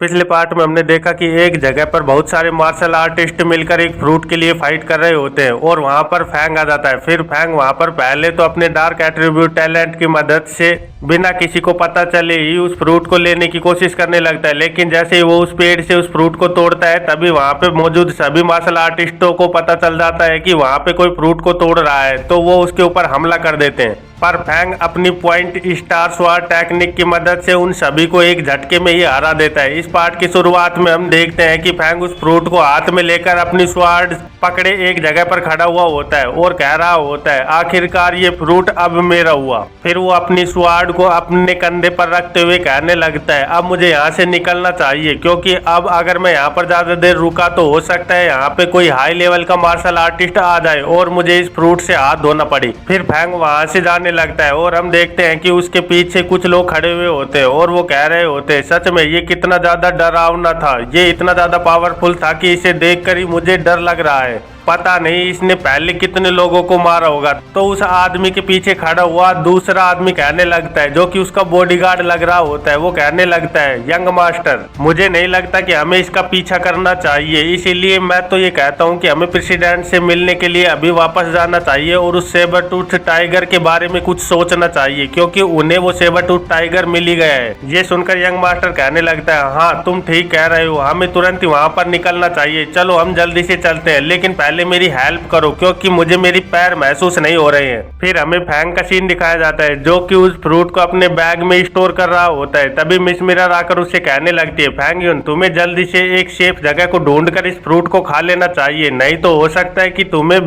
पिछले पार्ट में हमने देखा कि एक जगह पर बहुत सारे मार्शल आर्टिस्ट मिलकर एक फ्रूट के लिए फाइट कर रहे होते हैं और वहां पर फैंग आ जाता है। फिर फैंग वहां पर पहले तो अपने डार्क एट्रीब्यूट टैलेंट की मदद से बिना किसी को पता चले ही उस फ्रूट को लेने की कोशिश करने लगता है, लेकिन जैसे ही वो उस पेड़ से उस फ्रूट को तोड़ता है तभी वहां पे मौजूद सभी मार्शल आर्टिस्टों को पता चल जाता है कि वहां पे कोई फ्रूट को तोड़ रहा है, तो वो उसके ऊपर हमला कर देते हैं। पर फैंग अपनी पॉइंट स्टार स्वॉर्ड टेक्निक की मदद से उन सभी को एक झटके में ही हरा देता है। इस पार्ट की शुरुआत में हम देखते हैं कि फैंग उस फ्रूट को हाथ में लेकर अपनी स्वॉर्ड पकड़े एक जगह पर खड़ा हुआ होता है और कह रहा होता है, आखिरकार ये फ्रूट अब मेरा हुआ। फिर वो अपनी स्वॉर्ड को अपने कंधे पर रखते हुए कहने लगता है, अब मुझे यहाँ से निकलना चाहिए, क्योंकि अब अगर मैं यहाँ पर ज्यादा देर रुका तो हो सकता है यहाँ पे कोई हाई लेवल का मार्शल आर्टिस्ट आ जाए और मुझे इस फ्रूट से हाथ धोना पड़े। फिर फैंग वहां से जाने लगता है और हम देखते हैं कि उसके पीछे कुछ लोग खड़े हुए होते हैं और वो कह रहे होते हैं, सच में ये कितना ज्यादा डरावना था, ये इतना ज्यादा पावरफुल था कि इसे देखकर ही मुझे डर लग रहा है, पता नहीं इसने पहले कितने लोगों को मारा होगा। तो उस आदमी के पीछे खड़ा हुआ दूसरा आदमी कहने लगता है, जो कि उसका बॉडीगार्ड लग रहा होता है, वो कहने लगता है, यंग मास्टर मुझे नहीं लगता कि हमें इसका पीछा करना चाहिए, इसीलिए मैं तो ये कहता हूँ कि हमें प्रेसिडेंट से मिलने के लिए अभी वापस जाना चाहिए और उस सेबर टूथ टाइगर के बारे में कुछ सोचना चाहिए, क्योंकि उन्हें वो सेबर टूथ टाइगर मिल ही गया है। ये सुनकर यंग मास्टर कहने लगता है, हाँ तुम ठीक कह रहे हो, हमें तुरंत ही वहां पर निकलना चाहिए, चलो हम जल्दी से चलते हैं, लेकिन पहले मेरी हेल्प करो क्योंकि मुझे मेरी पैर महसूस नहीं हो रहे हैं। फिर हमें फैंग का सीन दिखाया जाता है, जो कि उस फ्रूट को अपने बैग में स्टोर कर रहा होता है। तभी मिस मिरर आकर उसे कहने लगती है, फैंग यून तुम्हें जल्दी से एक सेफ जगह को ढूंढकर इस फ्रूट को खा लेना चाहिए, नहीं तो हो सकता है कि तुम्हें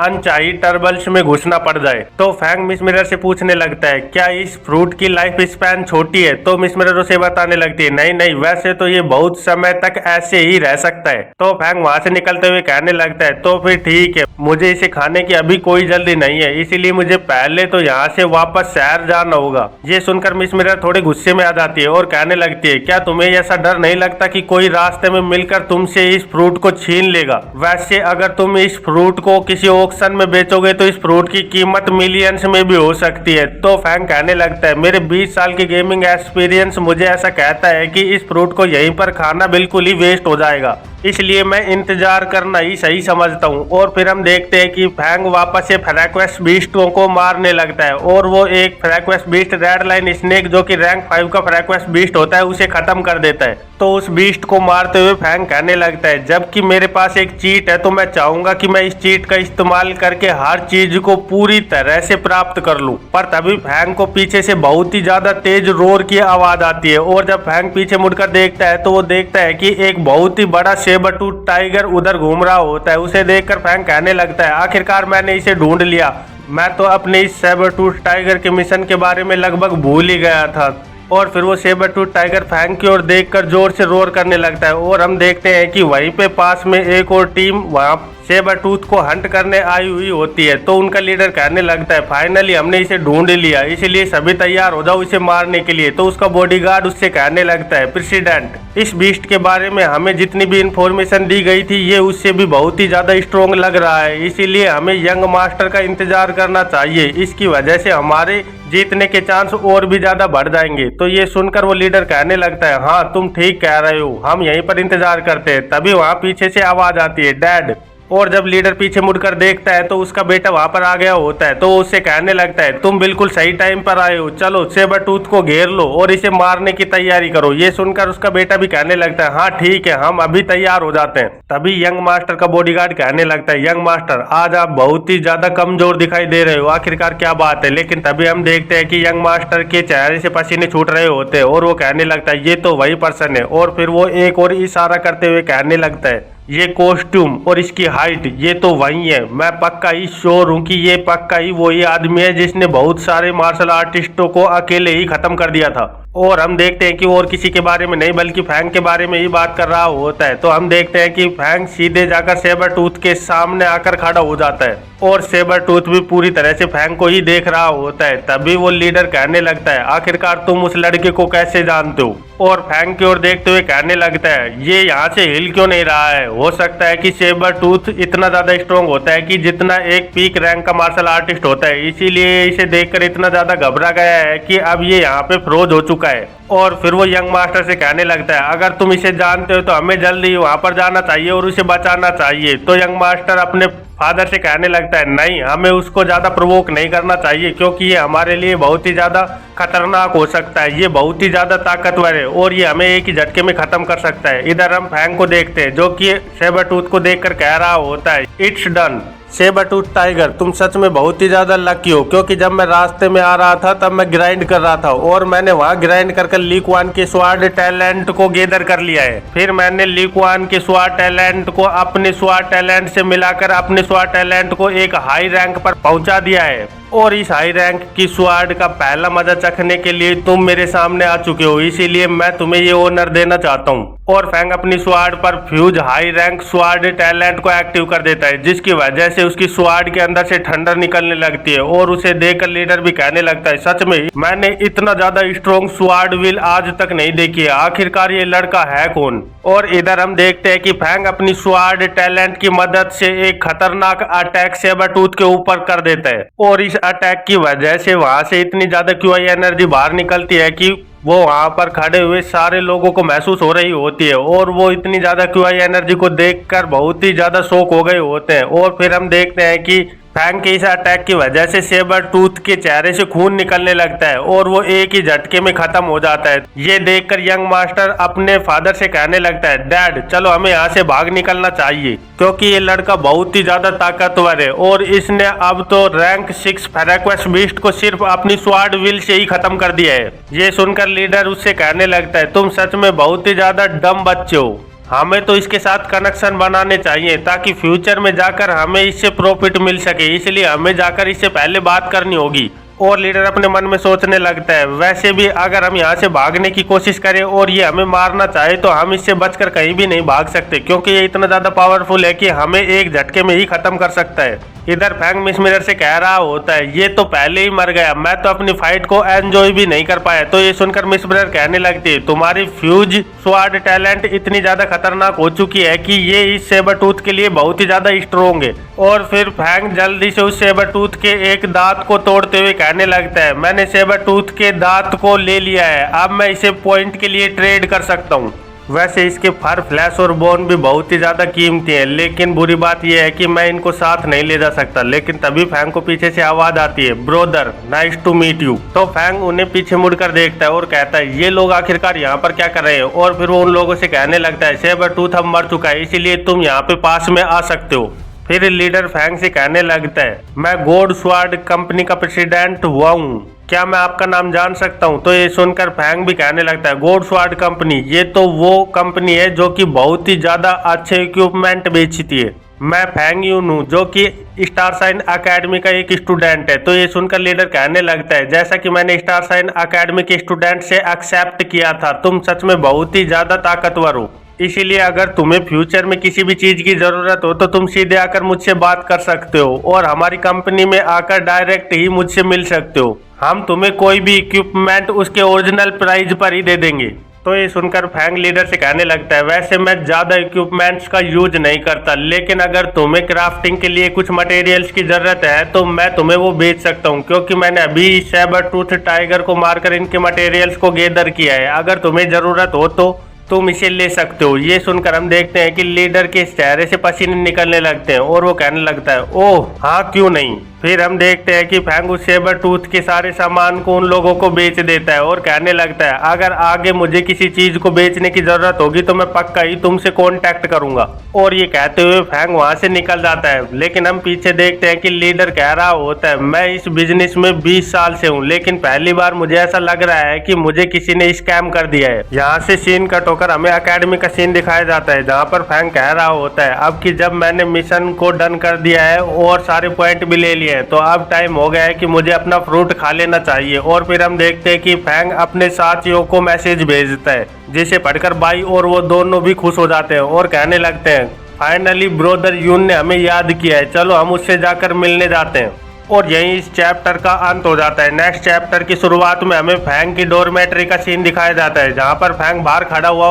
अनचाही टर्बल्स में घुसना पड़ जाए। तो फैंग मिस मिरर से पूछने लगता है, क्या इस फ्रूट की लाइफ स्पैन छोटी है? तो मिस मिरर उसे बताने लगती है, नहीं नहीं, वैसे तो ये बहुत समय तक ऐसे ही रह सकता है। तो फैंग वहां से निकलते हुए कहने लगता है, तो फिर ठीक है, मुझे इसे खाने की अभी कोई जल्दी नहीं है, इसीलिए मुझे पहले तो यहाँ से वापस शहर जाना होगा। ये सुनकर मिस मिरर थोड़े गुस्से में आ जाती है और कहने लगती है, क्या तुम्हें ऐसा डर नहीं लगता कि कोई रास्ते में मिलकर तुमसे इस फ्रूट को छीन लेगा? वैसे अगर तुम इस फ्रूट को किसी ऑक्शन में बेचोगे तो इस फ्रूट की कीमत मिलियंस में भी हो सकती है। तो फैंग कहने लगता है, मेरे 20 साल की गेमिंग एक्सपीरियंस मुझे ऐसा कहता है कि इस फ्रूट को यहीं पर खाना बिल्कुल ही वेस्ट हो जाएगा, इसलिए मैं इंतजार करना ही सही समझता हूँ। और फिर हम देखते हैं कि फैंग वापस से फ्रैक्वेस बीस्टों को मारने लगता है और वो एक फ्रैक्वेस बीस्ट रेड लाइन स्नेक, जो कि रैंक 5 का फ्रैक्वेस बीस्ट होता है, उसे खत्म कर देता है। तो उस बीस्ट को मारते हुए फैंग कहने लगता है, जबकि मेरे पास एक चीट है तो मैं चाहूंगा कि मैं इस चीट का इस्तेमाल करके हर चीज को पूरी तरह से प्राप्त कर लूं। पर तभी फैंग को पीछे से बहुत ही ज्यादा तेज रोर की आवाज आती है और जब फैंग पीछे मुड़कर देखता है तो वो देखता है कि एक बहुत ही बड़ा सेबर टूथ टाइगर उधर घूम रहा होता है। उसे देखकर फैंग कहने लगता है, आखिरकार मैंने इसे ढूंढ लिया, मैं तो अपने इस सेबर टूथ टाइगर के मिशन के बारे में लगभग भूल ही गया था। और फिर वो सेबर टूथ टाइगर फैंग की ओर देखकर जोर से रोर करने लगता है और हम देखते हैं कि वहीं पे पास में एक और टीम वहां सेबर टूथ को हंट करने आई हुई होती है। तो उनका लीडर कहने लगता है, फाइनली हमने इसे ढूंढ लिया, इसलिए सभी तैयार हो जाओ इसे मारने के लिए। तो उसका बॉडीगार्ड उससे कहने लगता है, प्रेसिडेंट इस बीस्ट के बारे में हमें जितनी भी इंफॉर्मेशन दी गई थी ये उससे भी बहुत ही ज्यादा स्ट्रॉन्ग लग रहा है, इसीलिए हमें यंग मास्टर का इंतजार करना चाहिए, इसकी वजह से हमारे जीतने के चांस और भी ज्यादा बढ़ जाएंगे। तो ये सुनकर वो लीडर कहने लगता है, हाँ तुम ठीक कह रहे हो, हम यहीं पर इंतजार करते हैं। तभी वहाँ पीछे से आवाज आती है, डैड। और जब लीडर पीछे मुड़कर देखता है तो उसका बेटा वहां पर आ गया होता है। तो उससे कहने लगता है, तुम बिल्कुल सही टाइम पर आए हो, चलो सेबर टूथ को घेर लो और इसे मारने की तैयारी करो। ये सुनकर उसका बेटा भी कहने लगता है, हाँ ठीक है, हम अभी तैयार हो जाते हैं। तभी यंग मास्टर का बॉडीगार्ड कहने लगता है, यंग मास्टर आज आप बहुत ही ज्यादा कमजोर दिखाई दे रहे हो, आखिरकार क्या बात है? लेकिन तभी हम देखते हैं कि यंग मास्टर के चेहरे से पसीने छूट रहे होते हैं और वो कहने लगता है, ये तो वही पर्सन है। और फिर वो एक और इशारा करते हुए कहने लगता है, ये कॉस्ट्यूम और इसकी हाइट ये तो वही है, मैं पक्का ही श्योर हूँ कि ये पक्का ही वही आदमी है जिसने बहुत सारे मार्शल आर्टिस्टों को अकेले ही खत्म कर दिया था। और हम देखते हैं कि वो और किसी के बारे में नहीं बल्कि फैंग के बारे में ही बात कर रहा होता है। तो हम देखते हैं कि फैंग सीधे जाकर सेबर टूथ के सामने आकर खड़ा हो जाता है और सेबर टूथ भी पूरी तरह से फैंग को ही देख रहा होता है। तभी वो लीडर कहने लगता है, आखिरकार तुम उस लड़के को कैसे जानते हो? और फैंग की ओर देखते हुए कहने लगता है, ये यहाँ से हिल क्यों नहीं रहा है? हो सकता है कि सेबर टूथ इतना ज्यादा स्ट्रॉन्ग होता है कि जितना एक पीक रैंक का मार्शल आर्टिस्ट होता है, इसीलिए इसे देखकर इतना ज्यादा घबरा गया है कि अब ये यहाँ पे फ्रोज हो चुका चुका है। और फिर वो यंग मास्टर से कहने लगता है अगर तुम इसे जानते हो तो हमें जल्दी वहां पर जाना चाहिए और उसे बचाना चाहिए। तो यंग मास्टर अपने फादर से कहने लगता है नहीं, हमें उसको ज्यादा प्रोवोक नहीं करना चाहिए क्योंकि ये हमारे लिए बहुत ही ज्यादा खतरनाक हो सकता है, ये बहुत ही ज्यादा ताकतवर है और ये हमें एक ही झटके में खत्म कर सकता है। इधर हम फैंग को देखते हैं जो कि सेबर टूथ को देखकर कह रहा होता है it's done. Sabre tooth tiger, तुम सच में बहुत ही ज्यादा लकी हो क्योंकि जब मैं रास्ते में आ रहा था तब मैं ग्राइंड कर रहा था और मैंने वहां ग्राइंड कर ली कुआन के स्वाड टैलेंट को गैदर कर लिया है। फिर मैंने ली कुआन के स्वाड टैलेंट को अपने स्वाड टैलेंट से मिलाकर अपने स्वाड टैलेंट को एक हाई रैंक पर पहुंचा दिया है और इस हाई रैंक की स्वाड का पहला मजा चखने के लिए तुम मेरे सामने आ चुके हो, इसीलिए मैं तुम्हें ये ऑनर देना चाहता हूँ। और फैंग अपनी स्वाड पर फ्यूज हाई रैंक स्वाड टैलेंट को एक्टिव कर देता है जिसकी वजह से उसकी स्वाड के अंदर से ठंडर निकलने लगती है और उसे देखकर लीडर भी कहने लगता है सच में मैंने इतना ज्यादा स्ट्रॉन्ग स्वाड विल आज तक नहीं देखी है, आखिरकार ये लड़का है कौन। और इधर हम देखते हैं कि फैंग अपनी स्वाड टैलेंट की मदद से एक खतरनाक अटैक सेबर टूथ के ऊपर कर देता है और इस अटैक की वजह से वहां से इतनी ज्यादा क्यूआई एनर्जी बाहर निकलती है कि वो वहां पर खड़े हुए सारे लोगों को महसूस हो रही होती है और वो इतनी ज्यादा क्यूआई एनर्जी को देखकर बहुत ही ज्यादा शॉक हो गए होते हैं। और फिर हम देखते हैं कि फैंग के इस अटैक की वजह से सेबर टूथ के चेहरे से खून निकलने लगता है और वो एक ही झटके में खत्म हो जाता है। ये देखकर यंग मास्टर अपने फादर से कहने लगता है डैड चलो हमें यहाँ से भाग निकलना चाहिए क्योंकि ये लड़का बहुत ही ज्यादा ताकतवर है और इसने अब तो रैंक 6 फेराक्वेस बीस्ट को सिर्फ अपनी स्वाड विल से ही खत्म कर दिया है। ये सुनकर लीडर उससे कहने लगता है तुम सच में बहुत ही ज्यादा डम बच्चे हो, हमें तो इसके साथ कनेक्शन बनाने चाहिए ताकि फ्यूचर में जाकर हमें इससे प्रॉफिट मिल सके, इसलिए हमें जाकर इससे पहले बात करनी होगी। और लीडर अपने मन में सोचने लगता है वैसे भी अगर हम यहाँ से भागने की कोशिश करें और ये हमें मारना चाहे तो हम इससे बचकर कहीं भी नहीं भाग सकते क्योंकि ये इतना ज्यादा पावरफुल है कि हमें एक झटके में ही खत्म कर सकता है। इधर फैंग मिस मिरर से कह रहा होता है ये तो पहले ही मर गया, मैं तो अपनी फाइट को एंजॉय भी नहीं कर पाया। तो ये सुनकर मिस मिरर कहने लगती है तुम्हारी फ्यूज स्वाड टैलेंट इतनी ज्यादा खतरनाक हो चुकी है कि ये इस सेबर टूथ के लिए बहुत ही ज्यादा स्ट्रोंग है। और फिर फैंग जल्दी से उस सेबर टूथ के एक दांत को तोड़ते हुए कहने लगता है मैंने सेबर टूथ के दांत को ले लिया है, अब मैं इसे पॉइंट के लिए ट्रेड कर सकता हूँ। वैसे इसके फर, फ्लैश और बोन भी बहुत ही ज्यादा कीमती हैं, लेकिन बुरी बात यह है कि मैं इनको साथ नहीं ले जा सकता। लेकिन तभी फैंग को पीछे से आवाज आती है brother nice to meet you. तो फैंग उन्हें पीछे मुड़कर देखता है और कहता है ये लोग आखिरकार यहाँ पर क्या कर रहे हैं। और फिर वो उन लोगों से कहने लगता है सेबर टूथ अब मर चुका है इसीलिए तुम यहाँ पे पास में आ सकते हो। फिर लीडर फैंग से कहने लगता है मैं गोड स्वाड कंपनी का प्रेसिडेंट हुआ हूँ, क्या मैं आपका नाम जान सकता हूं। तो ये सुनकर फैंग भी कहने लगता है गोड स्वाड कंपनी, ये तो वो कंपनी है जो कि बहुत ही ज्यादा अच्छे इक्विपमेंट बेचती है। मैं फैंग यून हूँ जो कि स्टार साइन अकेडमी का एक स्टूडेंट है। तो ये सुनकर लीडर कहने लगता है जैसा कि मैंने स्टार साइन अकेडमी के स्टूडेंट से एक्सेप्ट किया था, तुम सच में बहुत ही ज्यादा ताकतवर हो, इसीलिए अगर तुम्हें फ्यूचर में किसी भी चीज की जरूरत हो तो तुम सीधे आकर मुझसे बात कर सकते हो और हमारी कंपनी में आकर डायरेक्ट ही मुझसे मिल सकते हो। हम तुम्हें कोई भी इक्विपमेंट उसके ओरिजिनल प्राइस पर ही दे देंगे। तो ये सुनकर फैंग लीडर से कहने लगता है वैसे मैं ज्यादा इक्विपमेंट्स का यूज नहीं करता, लेकिन अगर तुम्हें क्राफ्टिंग के लिए कुछ मटेरियल्स की जरूरत है तो मैं तुम्हें वो बेच सकता हूँ क्योंकि मैंने अभी सेबर टूथ टाइगर को मारकर इनके मटेरियल्स को गैदर किया है, अगर तुम्हें जरूरत हो तो तुम इसे ले सकते हो। ये सुनकर हम देखते हैं कि लीडर के चेहरे से पसीने निकलने लगते हैं और वो कहने लगता है ओह हाँ क्यों नहीं। फिर हम देखते हैं कि फैंग उस सेबर टूथ के सारे सामान को उन लोगों को बेच देता है और कहने लगता है अगर आगे मुझे किसी चीज को बेचने की जरूरत होगी तो मैं पक्का ही तुमसे कांटेक्ट करूंगा। और ये कहते हुए फैंग वहां से निकल जाता है। लेकिन हम पीछे देखते हैं कि लीडर कह रहा होता है मैं इस बिजनेस में 20 साल से हूँ, लेकिन पहली बार मुझे ऐसा लग रहा है कि मुझे किसी ने स्कैम कर दिया है। यहाँ से सीन कट होकर हमें अकेडमी का सीन दिखाया जाता है जहाँ पर फैंग कह रहा होता है अब कि जब मैंने मिशन को डन कर दिया है और सारे पॉइंट भी ले लिए हैं तो अब टाइम हो गया है कि मुझे अपना फ्रूट खा लेना चाहिए। और फिर हम देखते हैं कि फैंग अपने साथियों को मैसेज भेजता है जिसे पढ़कर बाई और वो दोनों भी खुश हो जाते हैं और कहने लगते हैं फाइनली ब्रोदर यून ने हमें याद किया है, चलो हम उससे जाकर मिलने जाते हैं। और यहीं इस चैप्टर का अंत हो जाता है। नेक्स्ट चैप्टर की शुरुआत में हमें फैंग की डोरमेट्री का सीन दिखाया जाता है जहाँ पर फैंग बाहर खड़ा हुआ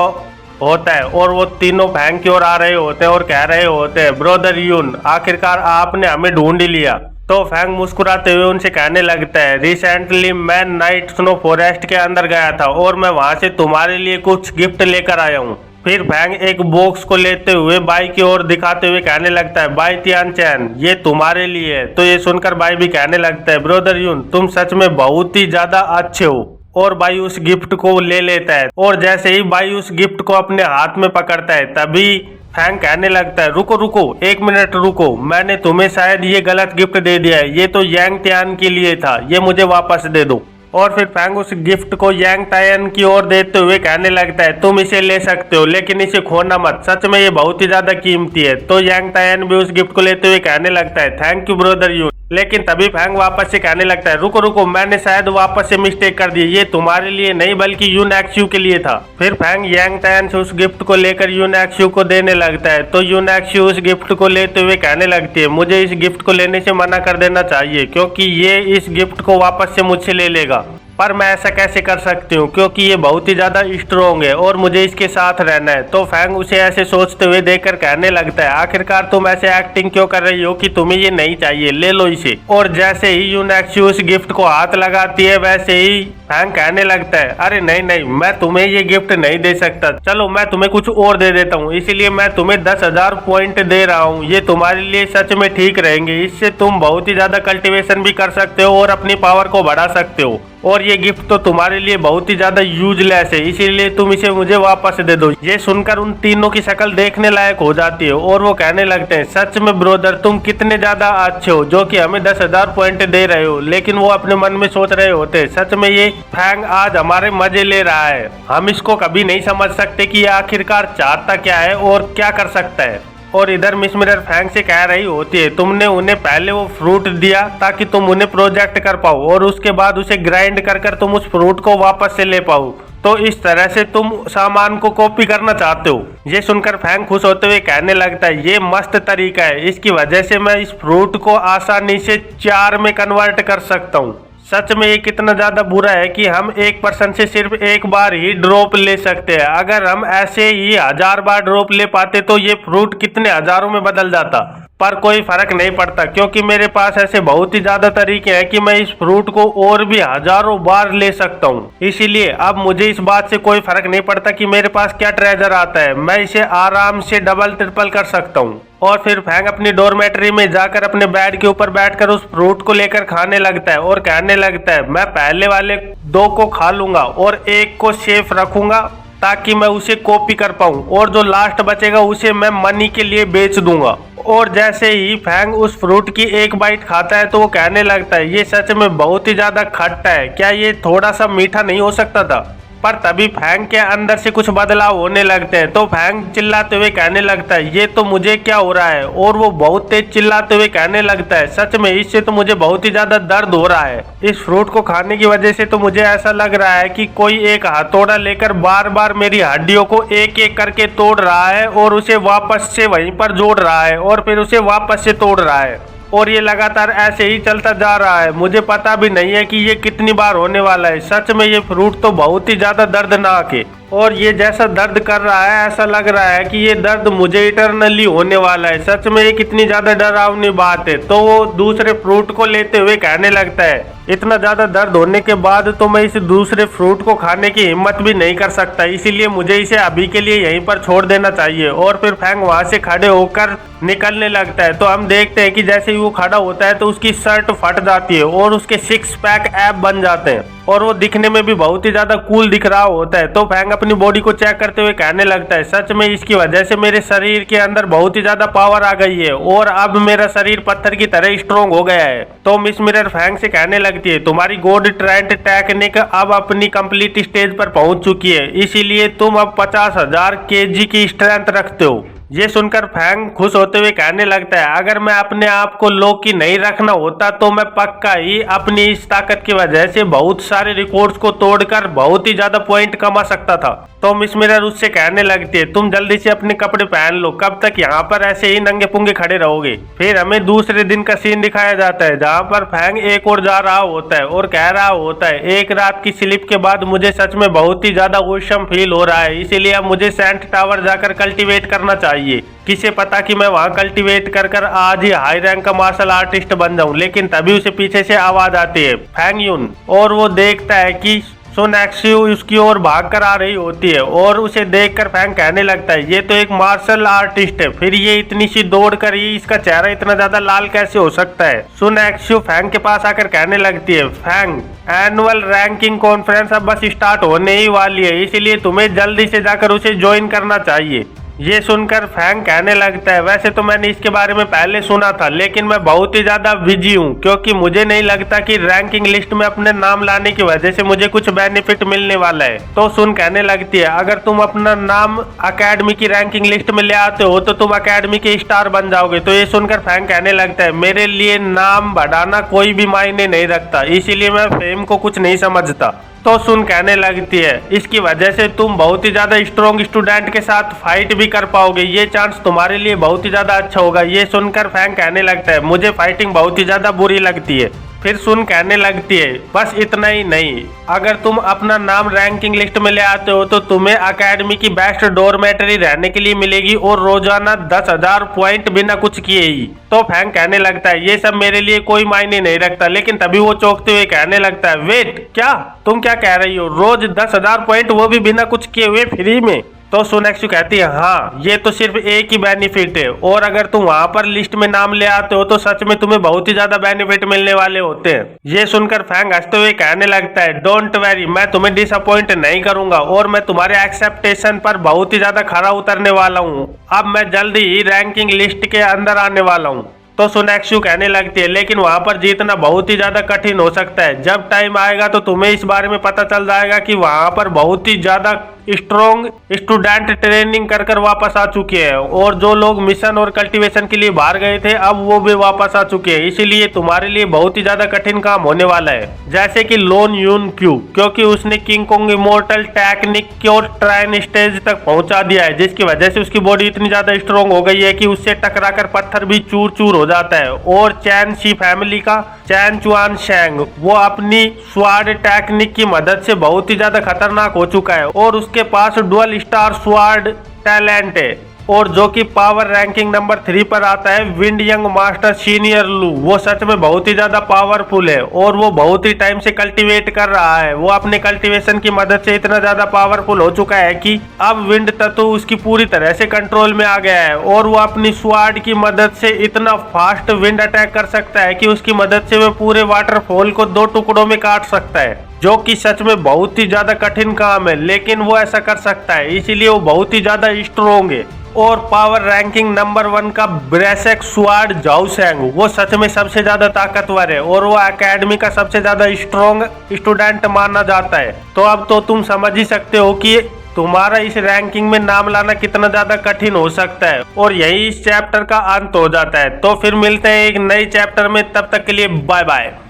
होता है और वो तीनों फैंग की ओर आ रहे होते हैं और कह रहे होते हैं ब्रोदर यून आखिरकार आपने हमें ढूंढ ही लिया। तो फैंग मुस्कुराते हुए उनसे कहने लगता है, रिसेंटली मैं नाइट स्नो फॉरेस्ट के अंदर गया था और मैं वहां से तुम्हारे लिए कुछ गिफ्ट लेकर आया हूँ। फिर फैंग एक बॉक्स को लेते हुए बाई की ओर दिखाते हुए कहने लगता है, बाई तियानचैन ये तुम्हारे लिए है। तो ये सुनकर बाई भी कहने लगता है, ब्रदर यून तुम सच में बहुत ही ज्यादा अच्छे हो। और बाई उस गिफ्ट को ले लेता है और जैसे ही बाई उस गिफ्ट को अपने हाथ में पकड़ता है तभी फैंग कहने लगता है, रुको रुको 1 मिनट रुको, मैंने तुम्हें शायद ये गलत गिफ्ट दे दिया है, ये तो यांग त्यान के लिए था, ये मुझे वापस दे दो। और फिर फैंग उस गिफ्ट को यांग तायन की ओर देते हुए कहने लगता है, तुम इसे ले सकते हो लेकिन इसे खोना मत, सच में ये बहुत ही ज्यादा कीमती है। तो यांग तायन भी उस गिफ्ट को लेते हुए कहने लगता है, थैंक यू ब्रदर यू। लेकिन तभी फैंग वापस से कहने लगता है, रुको रुको मैंने शायद वापस से मिस्टेक कर दी, ये तुम्हारे लिए नहीं बल्कि यूनएक्सयू के लिए था। फिर फैंग यांग तायन से उस गिफ्ट को लेकर यूनएक्सयू को देने लगता है। तो यूनएक्सयू उस गिफ्ट को लेते हुए कहने लगती है, मुझे इस गिफ्ट को लेने से मना कर देना चाहिए क्योंकि ये इस गिफ्ट को वापस से मुझसे ले लेगा। पर मैं ऐसा कैसे कर सकती हूँ क्योंकि ये बहुत ही ज्यादा स्ट्रोंग है और मुझे इसके साथ रहना है। तो फैंग उसे ऐसे सोचते हुए देखकर कहने लगता है, आखिरकार तुम ऐसे एक्टिंग क्यों कर रही हो कि तुम्हें ये नहीं चाहिए, ले लो इसे। और जैसे ही यूनएक्सयू उस गिफ्ट को हाथ लगाती है वैसे ही फैंग कहने लगता है, अरे नहीं नहीं मैं तुम्हें ये गिफ्ट नहीं दे सकता, चलो मैं तुम्हें कुछ और दे देता हूँ, इसीलिए मैं तुम्हें 10,000 पॉइंट दे रहा हूँ, ये तुम्हारे लिए सच में ठीक रहेंगे, इससे तुम बहुत ही ज्यादा कल्टीवेशन भी कर सकते हो और अपनी पावर को बढ़ा सकते हो और ये गिफ्ट तो तुम्हारे लिए बहुत ही ज्यादा यूजलेस है, इसीलिए तुम इसे मुझे वापस दे दो। ये सुनकर उन तीनों की शक्ल देखने लायक हो जाती है और वो कहने लगते हैं, सच में ब्रदर तुम कितने ज्यादा अच्छे हो जो कि हमें 10,000 पॉइंट दे रहे हो। लेकिन वो अपने मन में सोच रहे होते, सच में ये फैंग आज हमारे मजे ले रहा है, हम इसको कभी नहीं समझ सकते कि ये आखिरकार चाहता क्या है और क्या कर सकता है। और इधर मिस मिरर फैंग से कह रही होती है, तुमने उन्हें पहले वो फ्रूट दिया ताकि तुम उन्हें प्रोजेक्ट कर पाओ और उसके बाद उसे ग्राइंड कर कर तुम उस फ्रूट को वापस से ले पाओ, तो इस तरह से तुम सामान को कॉपी करना चाहते हो। ये सुनकर फैंग खुश होते हुए कहने लगता है, ये मस्त तरीका है, इसकी वजह से मैं इस फ्रूट को आसानी से 4 में कन्वर्ट कर सकता हूँ। सच में ये कितना ज्यादा बुरा है कि हम 1% से सिर्फ एक बार ही ड्रॉप ले सकते हैं, अगर हम ऐसे ही 1000 बार ड्रॉप ले पाते तो ये फ्रूट कितने हजारों में बदल जाता। पर कोई फर्क नहीं पड़ता क्योंकि मेरे पास ऐसे बहुत ही ज्यादा तरीके हैं कि मैं इस फ्रूट को और भी हजारों बार ले सकता हूँ, इसीलिए अब मुझे इस बात से कोई फर्क नहीं पड़ता कि मेरे पास क्या ट्रेजर आता है, मैं इसे आराम से डबल ट्रिपल कर सकता हूँ। और फिर फैंग अपनी डोरमेट्री में जाकर अपने बेड के ऊपर बैठकर उस फ्रूट को लेकर खाने लगता है और कहने लगता है, मैं पहले वाले 2 को खा लूंगा और 1 को सेफ रखूंगा ताकि मैं उसे कॉपी कर पाऊं और जो लास्ट बचेगा उसे मैं मनी के लिए बेच दूंगा। और जैसे ही फैंग उस फ्रूट की 1 बाइट खाता है तो वो कहने लगता है, ये सच में बहुत ही ज्यादा खट्टा है, क्या ये थोड़ा सा मीठा नहीं हो सकता था। पर तभी फैंग के अंदर से कुछ बदलाव होने लगते हैं तो फैंग चिल्लाते हुए कहने लगता है, ये तो मुझे क्या हो रहा है। और वो बहुत तेज चिल्लाते हुए कहने लगता है, सच में इससे तो मुझे बहुत ही ज्यादा दर्द हो रहा है, इस फ्रूट को खाने की वजह से तो मुझे ऐसा लग रहा है कि कोई एक हथौड़ा लेकर बार बार मेरी हड्डियों को एक एक करके तोड़ रहा है और उसे वापस से वहीं पर जोड़ रहा है और फिर उसे वापस से तोड़ रहा है और ये लगातार ऐसे ही चलता जा रहा है, मुझे पता भी नहीं है कि ये कितनी बार होने वाला है। सच में ये फ्रूट तो बहुत ही ज्यादा दर्दनाक है और ये जैसा दर्द कर रहा है ऐसा लग रहा है कि ये दर्द मुझे इटरनली होने वाला है, सच में ये कितनी ज्यादा डरावनी बात है। तो वो दूसरे फ्रूट को लेते हुए कहने लगता है, इतना ज्यादा दर्द होने के बाद तो मैं इस दूसरे फ्रूट को खाने की हिम्मत भी नहीं कर सकता, इसीलिए मुझे इसे अभी के लिए यहीं पर छोड़ देना चाहिए। और फिर फैंग वहां से खड़े होकर निकलने लगता है तो हम देखते हैं कि जैसे ही वो खड़ा होता है तो उसकी शर्ट फट जाती है और उसके 6 पैक ऐप बन जाते हैं और वो दिखने में भी बहुत ही ज्यादा कूल दिख रहा होता है। तो फैंग अपनी बॉडी को चेक करते हुए कहने लगता है, सच में इसकी वजह से मेरे शरीर के अंदर बहुत ही ज्यादा पावर आ गई है और अब मेरा शरीर पत्थर की तरह स्ट्रोंग हो गया है। तो मिस मिरर फैंग से कहने लगती है, तुम्हारी गॉड ट्रेंट टेक्निक अब अपनी कंप्लीट स्टेज पर पहुंच चुकी है, इसीलिए तुम अब 50,000 kg की स्ट्रेंथ रखते हो। ये सुनकर फैंग खुश होते हुए कहने लगता है, अगर मैं अपने आप को लो की नहीं रखना होता तो मैं पक्का ही अपनी इस ताकत की वजह से बहुत सारे रिकॉर्ड्स को तोड़कर बहुत ही ज्यादा पॉइंट कमा सकता था। तो मिस मिरर उससे कहने लगती है, तुम जल्दी से अपने कपड़े पहन लो, कब तक यहाँ पर ऐसे ही नंगे पुंगे खड़े रहोगे। फिर हमें दूसरे दिन का सीन दिखाया जाता है जहाँ पर फैंग एक और जा रहा होता है और कह रहा होता है, एक रात की स्लीप के बाद मुझे सच में बहुत ही ज्यादा औसम फील हो रहा है, इसीलिए अब मुझे सेंट टावर जाकर कल्टीवेट करना चाहिए। चाहिए। किसे पता कि मैं वहाँ कल्टीवेट कर कर आज ही हाई रैंक का मार्शल आर्टिस्ट बन जाऊं। लेकिन तभी उसे पीछे से आवाज आती है फैंग यून, और वो देखता है कि सुन एक्सू उसकी ओर भाग कर आ रही होती है और उसे देखकर फैंग कहने लगता है ये तो एक मार्शल आर्टिस्ट है, फिर ये इतनी सी दौड़ कर ही इसका चेहरा इतना ज्यादा लाल कैसे हो सकता है। सुन एक्सू फैंग के पास आकर कहने लगती है फैंग, एनुअल रैंकिंग कॉन्फ्रेंस अब बस स्टार्ट होने ही वाली है, इसीलिए तुम्हें जल्दी से जाकर उसे ज्वाइन करना चाहिए। ये सुनकर फैंग कहने लगता है वैसे तो मैंने इसके बारे में पहले सुना था, लेकिन मैं बहुत ही ज्यादा बिजी हूँ क्योंकि मुझे नहीं लगता कि रैंकिंग लिस्ट में अपने नाम लाने की वजह से मुझे कुछ बेनिफिट मिलने वाला है। तो सुन कहने लगती है अगर तुम अपना नाम अकेडमी की रैंकिंग लिस्ट में ले आते हो तो तुम अकेडमी के स्टार बन जाओगे। तो ये सुनकर फैंग कहने लगता है मेरे लिए नाम बढ़ाना कोई भी मायने नहीं रखता, इसीलिए मैं फेम को कुछ नहीं समझता। तो सुन कहने लगती है इसकी वजह से तुम बहुत ही ज्यादा स्ट्रॉन्ग स्टूडेंट के साथ फाइट भी कर पाओगे, ये चांस तुम्हारे लिए बहुत ही ज्यादा अच्छा होगा। ये सुनकर फैंग कहने लगता है मुझे फाइटिंग बहुत ही ज्यादा बुरी लगती है। फिर सुन कहने लगती है बस इतना ही नहीं, अगर तुम अपना नाम रैंकिंग लिस्ट में ले आते हो तो तुम्हें अकेडमी की बेस्ट डोरमेटरी रहने के लिए मिलेगी और रोजाना 10,000 पॉइंट बिना कुछ किए ही। तो फैंग कहने लगता है ये सब मेरे लिए कोई मायने नहीं रखता, लेकिन तभी वो चौंकते हुए कहने लगता है वेट, क्या तुम क्या कह रही हो, रोज 10,000 पॉइंट वो भी बिना कुछ किए हुए फ्री में। तो सोनेक्सू कहती है हाँ ये तो सिर्फ एक ही बेनिफिट है, और अगर तुम वहां पर लिस्ट में नाम ले आते हो तो सच में तुम्हें बहुत ही ज्यादा बेनिफिट मिलने वाले होते हैं। ये सुनकर फैंग हंसते हुए कहने लगता है डोंट वरी, मैं तुम्हें डिसअपॉइंट नहीं करूंगा और मैं तुम्हारे एक्सेप्टेशन पर बहुत ही ज्यादा खरा उतरने वाला हूँ। अब मैं जल्दी ही रैंकिंग लिस्ट के अंदर आने वाला हूँ। तो सोनेक्सू कहने लगती है लेकिन वहां पर जीतना बहुत ही ज्यादा कठिन हो सकता है, जब टाइम आएगा तो तुम्हें इस बारे में पता चल जाएगा कि वहां पर बहुत ही ज्यादा स्ट्रॉन्ग स्टूडेंट ट्रेनिंग कर कर वापस आ चुके हैं, और जो लोग मिशन और कल्टीवेशन के लिए बाहर गए थे अब वो भी वापस आ चुके हैं, इसीलिए तुम्हारे लिए बहुत ही ज्यादा कठिन काम होने वाला है। जैसे कि लोन यून क्यू, क्योंकि उसने किंग कोंग इमोर्टल टेक्निक को ट्राइन स्टेज तक पहुंचा दिया है, जिसकी वजह से उसकी बॉडी इतनी ज्यादा स्ट्रॉन्ग हो गई है कि उससे टकराकर पत्थर भी चूर चूर हो जाता है। और चैन शी फैमिली का चैन चुआन शेंग वो अपनी स्वाड टेक्निक की मदद से बहुत ही ज्यादा खतरनाक हो चुका है और उसके पास डुअल स्टार स्वाड टैलेंट है, और जो कि पावर रैंकिंग नंबर 3 पर आता है विंड यंग मास्टर सीनियर लू। वो सच में बहुत ही ज्यादा पावरफुल है और वो बहुत ही टाइम से कल्टीवेट कर रहा है। वो अपने कल्टीवेशन की मदद से इतना ज्यादा पावरफुल हो चुका है कि अब विंड तत्व उसकी पूरी तरह से कंट्रोल में आ गया है, और वो अपनी स्वाड की मदद से इतना फास्ट विंड अटैक कर सकता है कि उसकी मदद से वो पूरे वाटरफॉल को 2 टुकड़ों में काट सकता है, जो कि सच में बहुत ही ज्यादा कठिन काम है, लेकिन वो ऐसा कर सकता है, इसीलिए वो बहुत ही ज्यादा स्ट्रोंग है। और पावर रैंकिंग नंबर 1 का ब्रेसेक स्वाड जाओसेंग वो सच में सबसे ज्यादा ताकतवर है और वो एकेडमी का सबसे ज्यादा स्ट्रॉन्ग स्टूडेंट माना जाता है। तो अब तो तुम समझ ही सकते हो कि तुम्हारा इस रैंकिंग में नाम लाना कितना ज्यादा कठिन हो सकता है, और यही इस चैप्टर का अंत हो जाता है। तो फिर मिलते हैं एक नए चैप्टर में, तब तक के लिए बाय बाय।